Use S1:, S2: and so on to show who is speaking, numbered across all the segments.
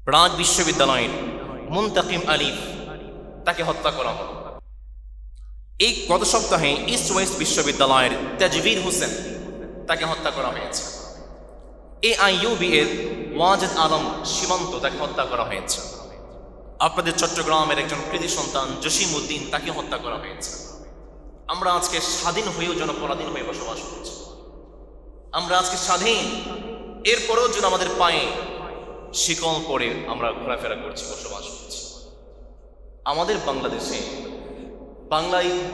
S1: প্রাগ বিশ্ববিদ্যালয়ের মুনতাকিম আলিফ তাকে হত্যা করা হল। এই গত সপ্তাহে ইস্ট ওয়েস্ট বিশ্ববিদ্যালয়ের তাজভির হোসেন তাকে হত্যা করা হয়েছে। AIUB এর ওয়াজেদ আলম সীমান্ত তাকে হত্যা করা হয়েছে। আপনাদের চট্টগ্রামের একজন কৃতি সন্তান জসিম উদ্দিন তাকে হত্যা করা হয়েছে। আমরা আজকে স্বাধীন হয়েও যেন পরাধীন হয়ে বসবাস করছি। আমরা আজকে স্বাধীন, এরপরেও যেন আমাদের পায়ে শিকল পরে আমরা ঘোরাফেরা করছি, বসবাস করছি। আমাদের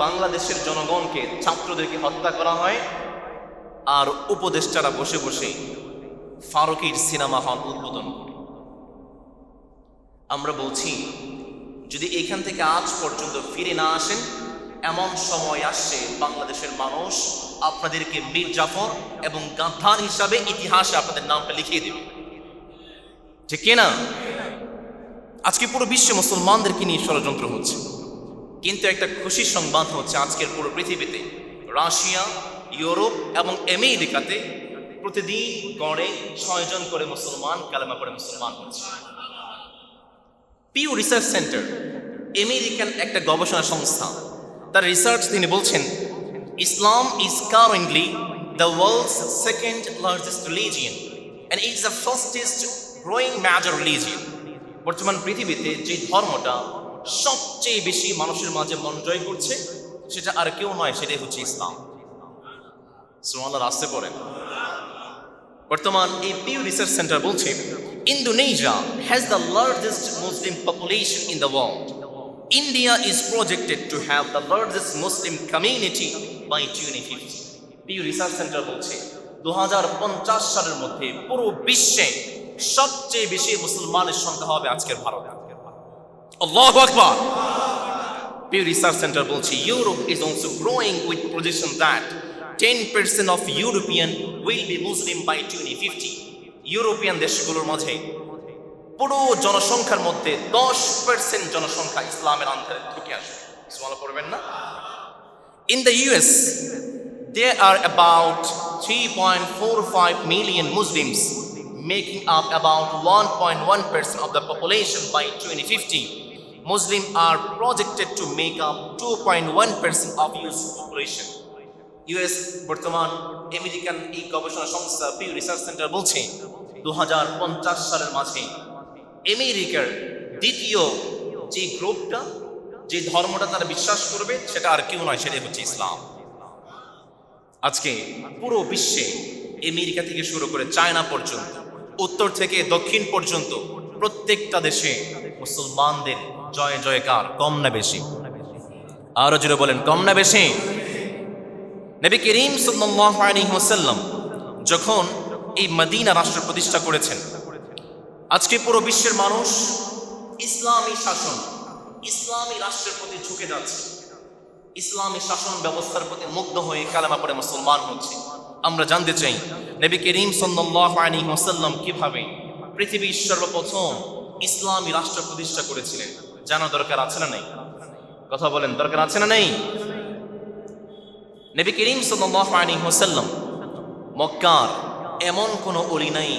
S1: বাংলাদেশের জনগণকে, ছাত্রদেরকে হত্যা করা হয়, আর উপদেষ্টারা বসে বসে ফারুকের সিনেমা হল উদ্বোধন করে। আমরা বলছি, যদি এখান থেকে আজ পর্যন্ত ফিরে না আসেন, এমন সময় আসছে বাংলাদেশের মানুষ আপনাদেরকে মীর জাফর এবং গাদ্দার হিসাবে ইতিহাসে আপনাদের নামটা লিখিয়ে দেবে, ঠিক কিনা? আজকে পুরো বিশ্বে মুসলমানদেরকে নিয়ে ষড়যন্ত্র হচ্ছে, কিন্তু একটা খুশির সংবাদ হচ্ছে আজকের পুরো পৃথিবীতে রাশিয়া, ইউরোপ এবং আমেরিকাতে প্রতিদিন গড়ে 6 জন করে মুসলমান কালেমা পড়ে মুসলমান হচ্ছে। পিউ রিসার্চ সেন্টার, আমেরিকান একটা গবেষণা সংস্থা, তার রিসার্চ তিনি বলছেন, Islam is currently the world's second largest religion and it is the fastest growing major religion. বর্তমান পৃথিবীতে যে ধর্মটা সবচেয়ে বেশি মানুষের মাঝে মন জয় করছে, সেটা আর কেউ নয়, সেটাই হচ্ছে ইসলাম। সুবহানাল্লাহ, আসতে পড়েন। বর্তমান এই পিউ রিসার্চ সেন্টার বলছে, Indonesia has the largest Muslim population in the world. India is projected to have the largest Muslim community by 2050. Pew Research Center বলছে 2050 সালের মধ্যে পুরো বিশ্বে সবচেয়ে বেশি মুসলমানের সংখ্যা হবে আজকের ভারতে। আল্লাহু আকবার। পিউ রিসার্চ সেন্টার বলছে, Europe is also growing with projection that 10% of European will be Muslim by 2050. European দেশগুলোর মাঝে পুরো জনসংখ্যার মধ্যে 10% জনসংখ্যা ইসলামের আন্ধারে ঢুকে আসবে। সুবহানাল্লাহ পড়বেন না? In the US, there are about 3.45 million Muslims, making up about 1.1% of the population by 2050. Muslims are projected to make up 2.1% of US population. US বর্তমান আমেরিকান এই গবেষণা সংস্থা পিউ রিসার্চ সেন্টার বলছে 2050 সালের মাঝে আমেরিকার দ্বিতীয় যে গ্রুপটা, যে ধর্মটা তারা বিশ্বাস করবে, সেটা আর কেউ নয়, সেটাই হচ্ছে ইসলাম। আজকে পুরো বিশ্বে আমেরিকা থেকে শুরু করে চায়না পর্যন্ত, উত্তর থেকে দক্ষিণ পর্যন্ত প্রত্যেকটা দেশে মুসলমানদের জয় জয়কার। কম না বেশি? আরো জোরে বলেন, কম না বেশি? নবী করিম সাল্লাল্লাহু আলাইহি ওয়াসাল্লাম যখন এই মদিনা রাষ্ট্র প্রতিষ্ঠা করেছেন, আজকে পুরো বিশ্বের মানুষ ইসলামী শাসন, ইসলামী রাষ্ট্রের প্রতি ঝুঁকে যাচ্ছে, ইসলামী শাসন ব্যবস্থার প্রতি মুগ্ধ হয়ে কালেমা পড়ে মুসলমান হচ্ছে। আমরা জানতে চাই, নবী করিম সাল্লাল্লাহু আলাইহি ওয়াসাল্লাম কিভাবে পৃথিবীর সর্বপ্রথম ইসলামী রাষ্ট্র প্রতিষ্ঠা করেছিলেন, জানা দরকার আছে না নাই? কথা বলেন, দরকার আছে না নাই? নবী করিম সাল্লাল্লাহু আলাইহি ওয়াসাল্লাম মক্কার এমন কোনো অলি নাই,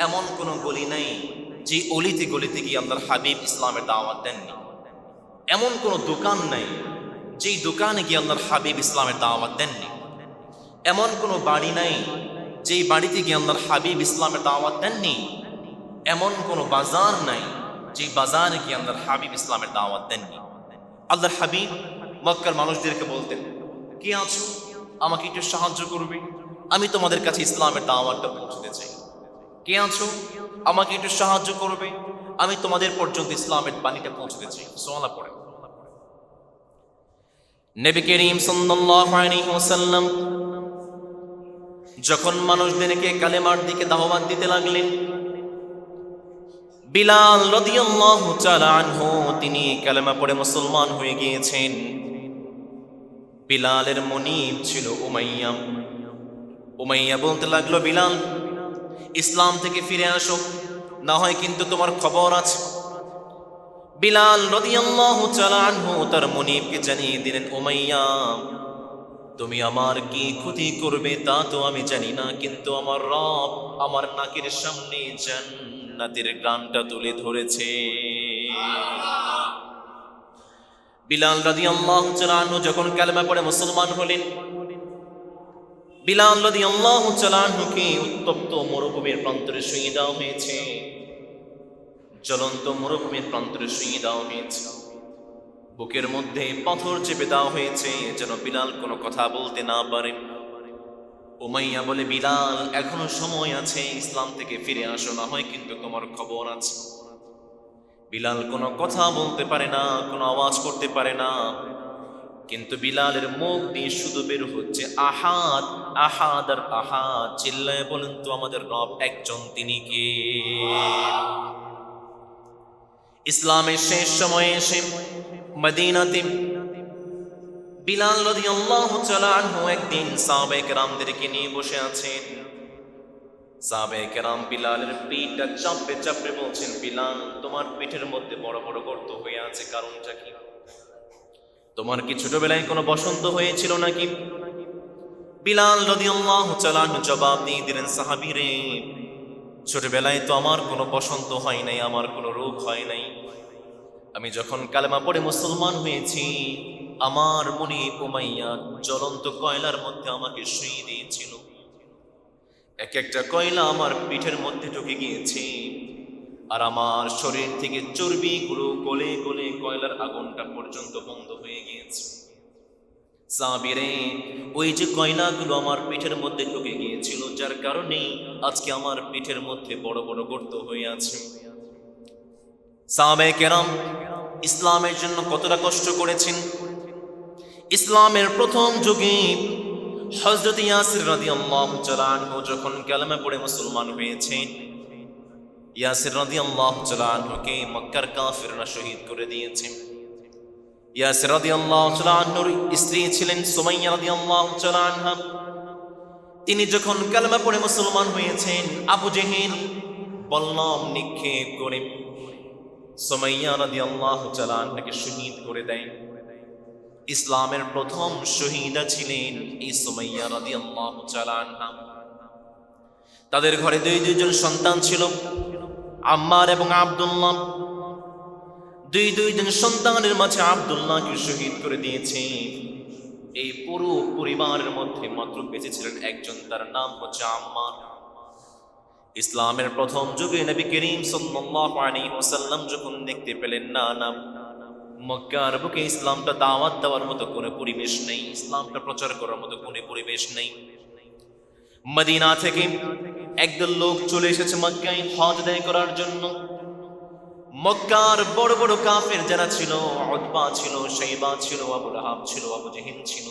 S1: এমন কোনো গলি নাই যে অলিতে গলিতে গিয়ে আল্লাহর হাবিব ইসলামের দাওয়াত দেননি। এমন কোনো দোকান নাই যেই দোকানে গিয়ে আল্লাহর হাবিব ইসলামের দাওয়াত দেননি। এমন কোনো বাড়ি নাই যেই বাড়িতে গিয়ে আল্লাহর হাবিব ইসলামের দাওয়াত দেননি। এমন কোনো বাজার নাই যেই বাজারে গিয়ে আল্লাহর হাবিব ইসলামের দাওয়াত দেননি। আল্লাহর হাবিব মক্কার মানুষদেরকে বলতেন, কে আছো, আমাকে একটু সাহায্য করবে, আমি তোমাদের কাছে ইসলামের দাওয়াতটা পৌঁছতে চাই। কে আছো, আমাকে একটু সাহায্য করবে, আমি তোমাদের পর্যন্ত ইসলামের বাণীটা পৌঁছতে চাই। সুবহানাল্লাহ পড়ে। নবী করিম সাল্লাল্লাহু আলাইহি ওয়াসাল্লাম যখন মানুষদেরকে কালেমার দিকে দাওয়াত দিতে লাগলেন, বিলাল রাদিয়াল্লাহু তাআলা আনহু তিনি কালেমা পড়ে মুসলমান হয়ে গিয়েছেন। বিলালের মনিব ছিল উমাইয়া। উমাইয়া বলতে লাগলো, বিলাল ইসলাম থেকে ফিরে আসো, না হয় কিন্তু তোমার খবর আছে। বিলাল রাদিয়াল্লাহু তাআলা আনহু তার মনিবকে জানিয়ে দিলেন, উমাইয়া তুমি আমার কি ক্ষতি করবে তা তো আমি জানি না, কিন্তু আমার রব আমার নাকের সামনে জান্নাত জান্নাতের ঘ্রাণটা তুলে ধরেছে। বিলাল রাদিয়াল্লাহু তাআলা আনহু যখন কালেমা পড়ে মুসলমান হলেন, বিলাল রাদিয়াল্লাহু তাআলা আনহুকে উত্তপ্ত মরুভূমির প্রান্তরে শুইয়ে দেওয়া হয়েছে, জ্বলন্ত মরুভূমির প্রান্তরে শুইয়ে দেওয়া হয়েছে। বুকের মধ্যে পাথর চেপে দেওয়া হয়েছে যেন বিলাল কোনো কথা বলতে না পারে। উমাইয়া বলে, বিলাল এখনো সময় আছে, ইসলাম থেকে ফিরে আসো, না হয় কিন্তু তোমার খবর আছে। বিলাল কোনো কথা বলতে পারে না, কোনো আওয়াজ করতে পারে না, কিন্তু বিলালের মুখ দিয়ে শুধু বের হচ্ছে আহাদ আহাদ আর আহাদ। চিল্লায় বলেন তো আমাদের রব একজন, তিনি কে? ইসলামের শেষ সময়ে এসে মদিনাতে বিলাল রাদিয়াল্লাহু তাআলা আনহু একদিন সাহাবায়ে কেরামদেরকে নিয়ে বসে আছেন। সাহাবায়ে কেরাম বিলালের পিঠটা চাপড়ে চাপড়ে বলছেন, বিলাল তোমার পিঠের মধ্যে বড় বড় গর্ত হয়ে আছে, কারণটা কি? তোমার কি ছোটবেলায় কোনো বসন্ত হয়েছিল নাকি? বিলাল রাদিয়াল্লাহু তাআলা আনহু জবাব দিয়ে দিলেন, সাহাবীরে, ছোটবেলায় তো আমার কোনো বসন্ত হয় নাই, আমার কোনো রোগ হয় নাই। আমি যখন কালেমা পড়ে মুসলমান হয়েছি, আমার মনে উমাইয়া জ্বলন্ত কয়লার মধ্যে আমাকে শুইয়ে দিয়েছিল। এক একটা কয়লা আমার পিঠের মধ্যে ঢুকে গিয়েছে, আর আমার শরীর থেকে চর্বিগুলো গলে গলে কয়লার আগুনটা পর্যন্ত বন্ধ হয়ে গিয়েছে। সাহাবীরে, ওই যে কয়লাগুলো আমার পিঠের মধ্যে ঢুকে গিয়েছিল, যার কারণে আজকে আমার পিঠের মধ্যে বড় বড় গর্ত হয়ে আছে। সাহাবায়ে কেরাম ইসলামের জন্য কতটা কষ্ট করেছেন। ইসলামের প্রথম যুগে হযরত ইয়াসির রাদিয়াল্লাহু তাআলা আনহু যখন কালেমা পড়ে মুসলমান হয়েছেন, ইয়াসির রাদিয়াল্লাহু তাআলা আনহুকে মক্কার কাফিররা শহীদ করে দিয়েছে। ইয়াসির রাদিয়াল্লাহু তাআলা আনহুর স্ত্রী ছিলেন সুমাইয়া রাদিয়াল্লাহু তাআলা আনহা। তিনি যখন কালেমা পড়ে মুসলমান হয়েছেন, আবু জেহেল বল্লম নিক্ষেপ করে সুমাইয়া রাদিয়াল্লাহু তাআলা আনহাকে শহীদ করে দেয়। ইসলামের প্রথম শহীদা ছিলেন এই সুমাইয়া রাদিয়াল্লাহু তাআলা আনহা। তাদের ঘরে দুইজন সন্তান ছিল, আম্মার এবং আব্দুল্লাহ। দুইজন সন্তানের মাঝে আব্দুল্লাহকে শহীদ করে দিয়েছে। এই পুরো পরিবারের মধ্যে মাত্র বেঁচে ছিলেন একজন, তার নাম হচ্ছে আম্মার। ইসলামের প্রথম যুগে নবী করিম সাল্লাল্লাহু আলাইহি ওয়াসাল্লাম যখন দেখতে পেলেন না মক্কার বুকে ইসলামটা দাওয়াত দেওয়ার মতো কোনো পরিবেশ নেই, ইসলামটা প্রচার করার মতো কোনো পরিবেশ নেই, মদিনা থেকে একদল লোক চলে এসেছে মক্কায় হজ আদায় করার জন্য। মক্কার বড় বড় কাফের যারা ছিল, উতবা ছিল, শাইবা ছিল, আবু লাহাব ছিল, আবু জেহেল ছিল,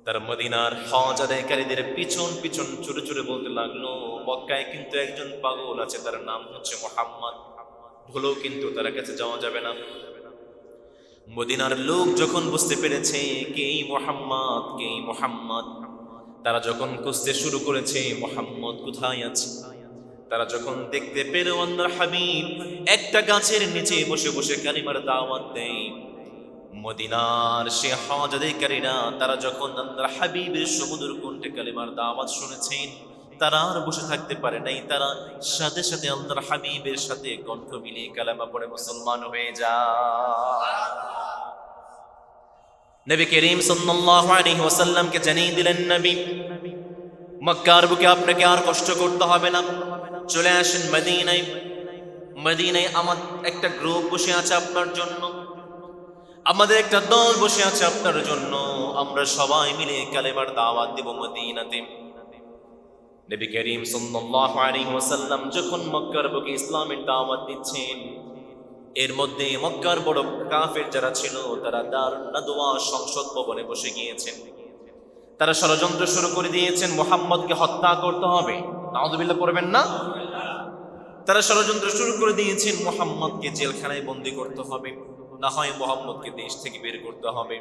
S1: তার মদিনার হজ আদায়কারীদের পিছন পিছন ছুটে ছুটে বলতে লাগলো, মক্কায় কিন্তু একজন পাগল আছে, তার নাম হচ্ছে মুহাম্মদ, ভুলেও কিন্তু তার কাছে যাওয়া যাবে না। মদিনার লোক যখন বুঝতে পেরেছে কে মুহাম্মদ, কে মুহাম্মদ, তারা যখন খুঁজতে শুরু করেছে মুহাম্মদ কোথায় আছে, তারা যখন দেখতে পেল আল্লাহর হাবিব একটা গাছের নিচে বসে বসে কালিমার দাওয়াত দেয়, মদিনার সে হজ আদায়কারীরা তারা যখন আল্লাহর হাবিবের সুমধুর কণ্ঠে কালিমার দাওয়াত শুনেছেন, তারা আর বসে থাকতে পারে নাই, তারা সাথে সাথে আল্লাহর হাবিবের সাথে কণ্ঠ মিলিয়ে কালেমা পড়ে মুসলমান হয়ে যায়। নবী করিম সাল্লাল্লাহু আলাইহি ওয়াসাল্লামকে জানিয়ে দিলেন, নবী মক্কার বুকে আপনাকে আর কষ্ট করতে হবে না, চলে আসেন মদিনায়। মদিনায় আমার একটা গ্রুপ বসে আছে আপনার জন্য, আমাদের একটা দল বসে আছে আপনার জন্য, আমরা সবাই মিলে কালেমার দাওয়াত দেব মদিনাতে। নবী করিম সাল্লাল্লাহু আলাইহি ওয়াসাল্লাম যখন মক্কার বুকে ইসলামের দাওয়াত দিচ্ছেন, এর মধ্যে মক্কার বড় কাফের যারা ছিল তারা দারুন নাদওয়া সংসদ ভবনে বসে গিয়েছেন। তারা ষড়যন্ত্র শুরু করে দিয়েছেন মুহাম্মদকে হত্যা করতে হবে, নাউযুবিল্লাহ পড়বেন না। তারা ষড়যন্ত্র শুরু করে দিয়েছেন মুহাম্মদকে জেলখানায় বন্দী করতে হবে, না হয় মুহাম্মদকে দেশ থেকে বের করতে হবে।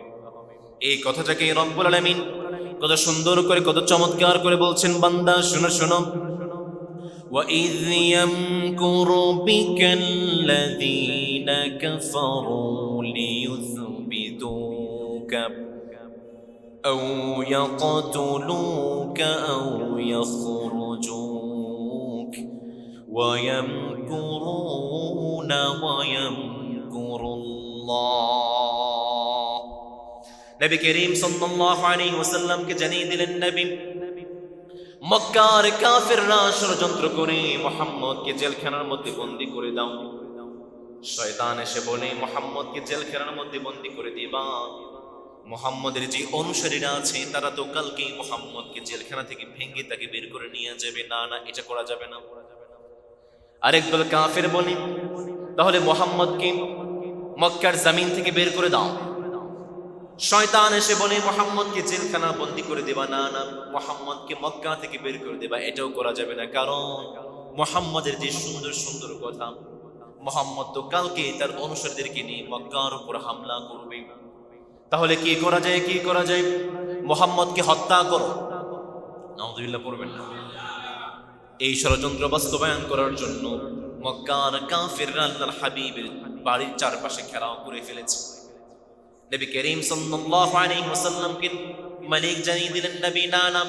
S1: এই কথাটাকে রব্বুল আলামিন কত সুন্দর করে, কত চমৎকার করে বলছেন, বান্দা শোনো শোনো, وَإِذْ يَمْكُرُ بِكَ الَّذِينَ كَفَرُوا لِيُثْبِتُوكَ أَوْ يَقْتُلُوكَ أَوْ يَخْرُجُوكَ ويمكرون ويمكر الله নবী করিম সাল্লাল্লাহু আলাইহি ওয়াসাল্লামকে জানিয়ে দিলেন, নবী, মক্কার কাফেররা ষড়যন্ত্র করে মুহাম্মদকে জেলখানার মধ্যে বন্দী করে দাও। শয়তান এসে বলে, মুহাম্মদকে জেলখানার মধ্যে বন্দী করে দিবা, মুহাম্মদের যে অনুসারীরা আছে তারা তো কালকেই মুহাম্মদকে জেলখানা থেকে ভেঙে তাকে বের করে নিয়ে যাবে। না না, এটা করা যাবে না। আরেকদল কাফের বলে, তাহলে মুহাম্মদকে মক্কার জমিন থেকে বের করে দাও। শয়তান এসে বলে, মুহাম্মদকে জেলখানা বন্দী করে দেবা। না না, মুহাম্মদকে মক্কা থেকে বের করে দেবা, এটাও করা যাবে না। কারণ মুহাম্মদের যে সুন্দর সুন্দর কথা, মুহাম্মদ তো কালকে তার অনুসারীদেরকে নিয়ে মক্কার উপর হামলা করবে। তাহলে কি করা যায়? কি করা যায়? মুহাম্মদকে হত্যা করো। নাউযুবিল্লাহ পড়বেন না। এই ষড়যন্ত্র বাস্তবায়ন করার জন্য মক্কার কাফিররা আল্লাহর হাবিবের বাড়ির চারপাশে ঘেরাও করে ফেলেছে। নবী করিম সাল্লাল্লাহু আলাইহি ওয়াসাল্লামকে মালিক জানিয়ে দিলেন, নবী, না না,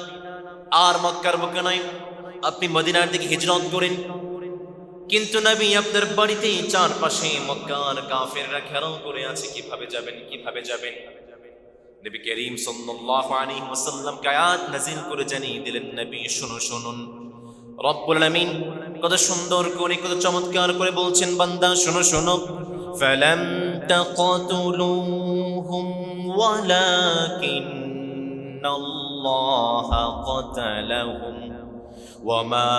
S1: আর মক্কার বুকে নয়, আপনি মদিনার দিকে হিজরত করেন। কিন্তু নবী, আপনার বাড়িতে চারপাশে মক্কার কাফেররা ঘেরাও করে আছে, কিভাবে যাবেন? কিভাবে যাবেন? নবী করিম সাল্লাল্লাহু আলাইহি ওয়াসাল্লাম আয়াত নাযিল করে জানিয়ে দিলেন, নবী, শুনুন। রব্বুল আলামিন কত সুন্দর করে, কত চমৎকার করে বলছেন, বান্দা শোনো। ফালাম তাকতুলুহুম ওয়ালাকিন্নাল্লাহা ক্বাতালাহুম وما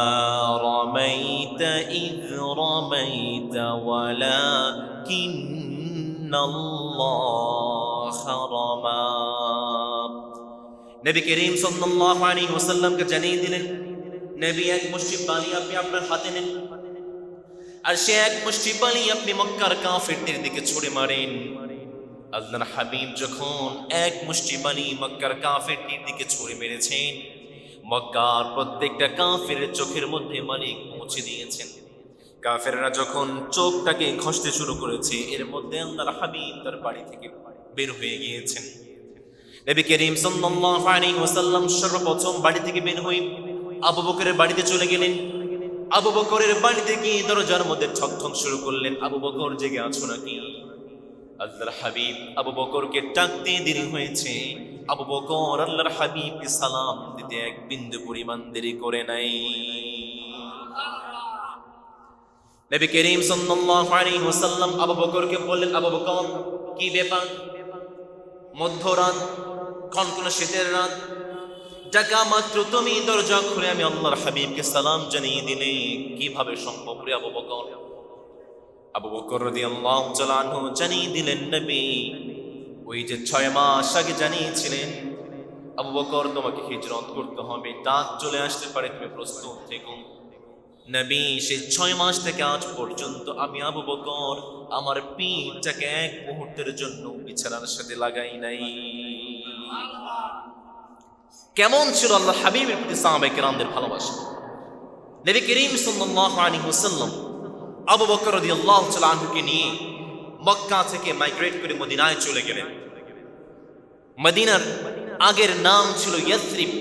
S1: رميت إذ رميت ولكن الله رمى নবী করিম সাল্লাল্লাহু আলাইহি ওয়াসাল্লামকে জানিয়ে দিলেন, নবী, এক মুষ্টি বালি আপনি আপনার হাতে নেন, আর সে এক মুষ্টি বালি আপনি মক্কার কাফেরদের দিকে ছুঁড়ে মারেন। আল্লাহর হাবিব যখন এক মুষ্টি বালি মক্কার কাফেরদের দিকে ছুঁড়ে মেরেছেন, মক্কার প্রত্যেকটা কাফেরের চোখের মধ্যে মালিক পৌঁছে দিয়েছেন। কাফেররা যখন চোখটাকে ঘষতে শুরু করেছে, এর মধ্যে আল্লাহর হাবিব তার বাড়ি থেকে বের হয়ে গিয়েছেন। নবী করিম সাল্লাল্লাহু আলাইহি ওয়াসাল্লাম সর্বপ্রথম বাড়ি থেকে বের হয়ে আবু বকরের বাড়িতে চলে গেলেন। আবু বকরের বাড়িতে গিয়ে দরজার মধ্যে ঠকঠক শুরু করলেন, আবু বকর, জেগে আছো নাকি? আল্লাহর হাবিব আবু বকরকে ডাকতে দেরি হয়েছে। আবু বকর আল্লাহর হাবিবকে সালাম দিতে এক বিন্দু পরিমাণ দেরি করে নাই। নবী করিম সাল্লাল্লাহু আলাইহি ওয়াসাল্লাম আবু বকরকে বললেন, আবু বকর, কি ব্যাপার? মধ্যরাত, কনকনে শীতের রাত, ডাকা মাত্র তুমি দরজা খুলে আমি আল্লাহর হাবিবকে সালাম জানিয়ে দিলে কিভাবে সম্ভব রে আবু বকর? আবু বকর রাদিয়াল্লাহু তাআলা আনহু জানিয়ে দিলেন, নবী, ওই যে 6 মাস আগে জানিয়েছিলেন আবু বকর তোমাকে হিজরত করতে হবে, ডাক চলে আসতে পারে, তুমি প্রস্তুত থেকো। নবী, সেই 6 মাস থেকে আজ পর্যন্ত আমি আবু বকর আমার পিঠটাকে এক মুহূর্তের জন্য বিছানার সাথে লাগাই নাই। কেমন ছিল আল্লাহর হাবিবের প্রতি সাহাবায়ে কেরামদের ভালোবাসা! নবী করিম সাল্লাল্লাহু আলাইহি ওয়াসাল্লাম আবু বকর রাদিয়াল্লাহু তাআলা আনহুকে নিয়ে মক্কা থেকে মাইগ্রেট করে মদিনায় চলে গেলেন। মদিনার আগের নাম ছিল ইয়াসরিব।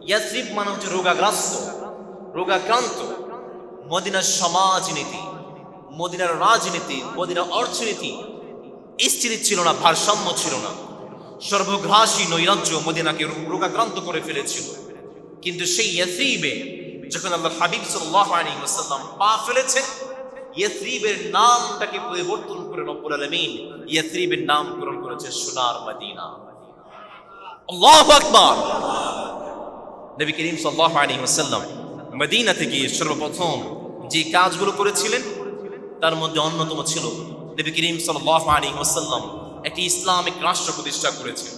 S1: ইয়াসরিব মানে হচ্ছে রোগাগ্রস্ত, রোগাক্রান্ত। মদিনার সমাজনীতি, মদিনার রাজনীতি, মদিনার অর্থনীতি স্থির ছিল না, ভারসাম্য ছিল না। সর্বগ্রাসী নৈরাজ্য মদিনাকে রোগাক্রান্ত করে ফেলেছিল। কিন্তু সেই ইয়াসরিবে যখন আল্লাহর হাবিব সাল্লাল্লাহু আলাইহি ওয়াসাল্লাম পা ফেলেছেন, ইয়াসরিবের নামটাকে পরিবর্তন করে রব্বুল আলামিন ইয়াসরিবের নামকরণ করেছে সোনার মদিনা। আল্লাহু আকবার! নবী করিম সাল্লাল্লাহু আলাইহি ওয়াসাল্লাম মদিনা থেকে সর্বপ্রথম যে কাজগুলো করেছিলেন তার মধ্যে অন্যতম ছিল নবী করিম সাল্লাল্লাহু আলাইহি ওয়াসাল্লাম একটি ইসলামিক রাষ্ট্র প্রতিষ্ঠা করেছেন,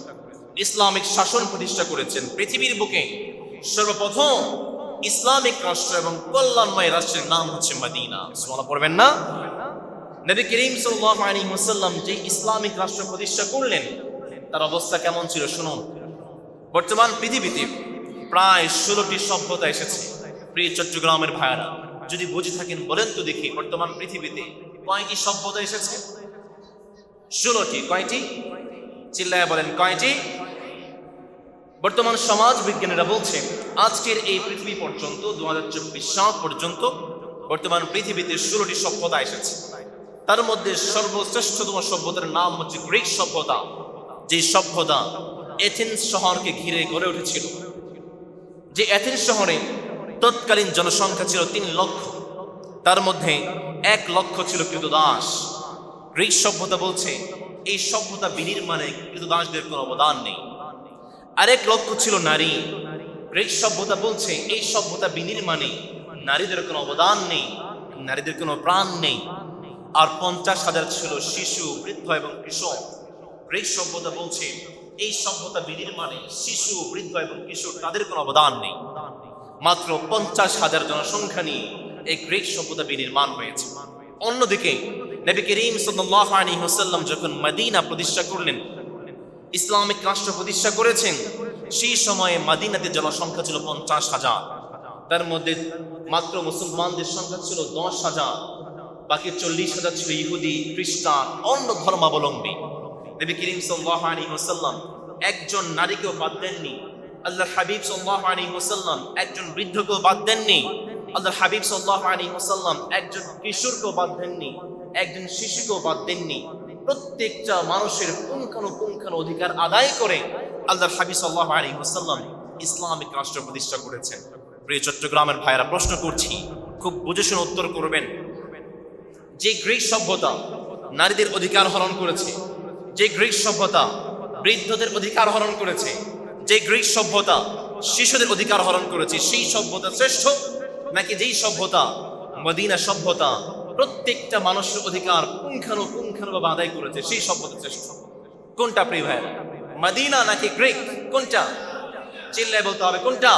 S1: ইসলামিক শাসন প্রতিষ্ঠা করেছেন। পৃথিবীর বুকে সর্বপ্রথম ইসলামিক রাষ্ট্র এবং কল্যাণময় রাষ্ট্রের নাম হচ্ছে মদিনা। সুবহানাল্লাহ পড়বেন না? নবী করিম সাল্লাল্লাহু আলাইহি ওয়াসাল্লাম যে ইসলামিক রাষ্ট্র প্রতিষ্ঠা করলেন তার অবস্থা কেমন ছিল শুনুন। বর্তমান পৃথিবীতে প্রায় 16টি সভ্যতা এসেছে। প্রিয় চট্টগ্রামের ভাইয়েরা, যদি বুঝে থাকেন বলেন তো দেখি, বর্তমান পৃথিবীতে কয়টি সভ্যতা এসেছে? 16টি। কয়টি? চিল্লায় বলেন, কয়টি? বর্তমান সমাজ বিজ্ঞানীরা বলছে আজকের এই পৃথিবী পর্যন্ত 2024 সাল পর্যন্ত বর্তমান পৃথিবীতে 16টি সভ্যতা এসেছে। তার মধ্যে সর্বশ্রেষ্ঠতম সভ্যতার নাম হচ্ছে গ্রিক সভ্যতা, যে সভ্যতা এথেন্স শহরকে ঘিরে গড়ে উঠেছিল। যে এথেন্স শহরে তৎকালীন জনসংখ্যা ছিল 3 লক্ষ, তার মধ্যে 1 লক্ষ ছিল কৃতদাস। গ্রিক সভ্যতা বলছে এই সভ্যতা বিনির্মাণে কৃতদাসদের কোনো অবদান নেই। আরেক লক্ষ ছিল নারী। গ্রিক সভ্যতা বলছে এই সভ্যতা বিনির্মাণে নারীদের কোনো অবদান নেই, নারীদের কোনো প্রাণ নেই। আর 50,000 ছিল শিশু, বৃদ্ধ এবং কিশোর। গ্রিক সভ্যতা বলছে এই সভ্যতা বিনির্মাণে শিশু, বৃদ্ধ এবং কিশোর তাদের কোনো অবদান নেই। মাত্র 50,000 জনসংখ্যা নিয়ে এই গ্রিক সভ্যতা বিনির্মাণ হয়েছে। অন্যদিকে নবী করিম সাল্লাল্লাহু আলাইহি ওয়াসাল্লাম যখন মদিনা প্রতিষ্ঠা করলেন, ইসলামিক রাষ্ট্র প্রতিষ্ঠা করেছেন, সেই সময়ে মদিনাতে জনসংখ্যা ছিল 50,000। তার মধ্যে মাত্র মুসলমানদের সংখ্যা ছিল 10,000, বাকি 40,000 ছিল ইহুদি, খ্রিস্টান, অন্য ধর্মাবলম্বী। নবী করিম সাল্লাল্লাহু আলাইহি ওয়াসাল্লাম একজন নারীকেও বাদ দেননি। আল্লাহর হাবিব সাল্লাল্লাহু আলাইহি ওয়াসাল্লাম একজন বৃদ্ধকেও বাদ দেননি। আল্লাহর হাবিব সাল্লাল্লাহু আলাইহি ওয়াসাল্লাম একজন কিশোরকেও বাদ দেননি, একজন শিশুকেও বাদ দেননি। প্রত্যেকটা মানুষের পুঙ্খানুপুঙ্খানু অধিকার আদায় করে আল্লাহর হাবিব সাল্লাল্লাহু আলাইহি ওয়াসাল্লাম ইসলামিক রাষ্ট্র প্রতিষ্ঠা করেছেন। প্রিয় চট্টগ্রামের ভাইরা, প্রশ্ন করছি, খুব বুঝে শুনে উত্তর করবেন। যে গ্রিক সভ্যতা নারীদের অধিকার হরণ করেছে, যে গ্রিক সভ্যতা বৃদ্ধদের অধিকার হরণ করেছে, যে গ্রিক সভ্যতা শিশুদের অধিকার হরণ করেছে, সেই সভ্যতা শ্রেষ্ঠ নাকি যেই সভ্যতা মদিনা সভ্যতা প্রত্যেকটা মানুষের অধিকার পুঙ্খানুপুঙ্খানুভাবে আদায় করেছে, সেই সভ্যতা শ্রেষ্ঠ? কোনটা প্রিয় ভাইরা, মদিনা নাকি গ্রিক? কোনটা? চিল্লায় বলতে হবে কোনটা?